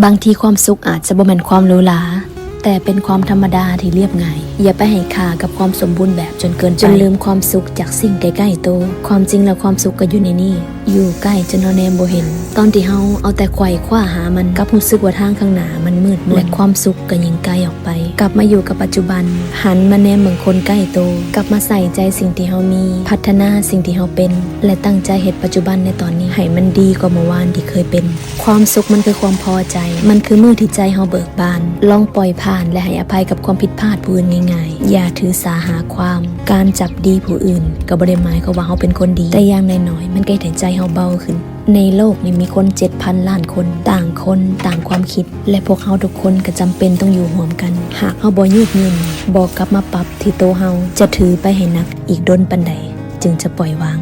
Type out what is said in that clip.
บางทีความสุขอาจจะบ่แม่นความหรูหราแต่เป็นความธรรมดาที่เรียบง่ายอย่าไปให้ค่ากับความสมบูรณ์แบบจนเกินไปจนลืมความสุขจากสิ่งใกล้ๆตัวความจริงแล้วความสุขก็อยู่ในนี่อยู่ใกล้จนเราแนมบ่เห็นตอนที่เฮาเอาแต่ไขว่คว้าหามันกับรู้สึกว่าทางข้างหน้ามันมืดมนและความสุขก็ยิ่งไกลออกไปกลับมาอยู่กับปัจจุบันหันมาแนมเมืองคนใกล้ตัวกลับมาใส่ใจสิ่งที่เฮามีพัฒนาสิ่งที่เฮาเป็นและตั้งใจเฮ็ดปัจจุบันในตอนนี้ให้มันดีกว่าเมื่อวานที่เคยเป็นความสุขมันคือความพอใจมันคือมื้อที่ใจเฮาเบิกบานลองปล่อยผ่านและให้อภัยกับความผิดพลาดผู้อื่นง่ายๆอย่าถือสาหาความการจับดีผู้อื่นก็บ่ได้หมายความว่าเฮาเป็นคนดีแต่อย่างน้อยๆมันก็ให้ใจเฮาเบาขึ้นในโลกนี้มีคน 7,000 ล้านคนต่างความคิดและพวกเฮาทุกคนก็จำเป็นต้องอยู่ร่วมกันหากเฮาบ่ยืดหยุ่นบ่กลับมาปรับที่โตเฮาจะถือไปให้หนักอีกดนปานใดจึงจะปล่อยวาง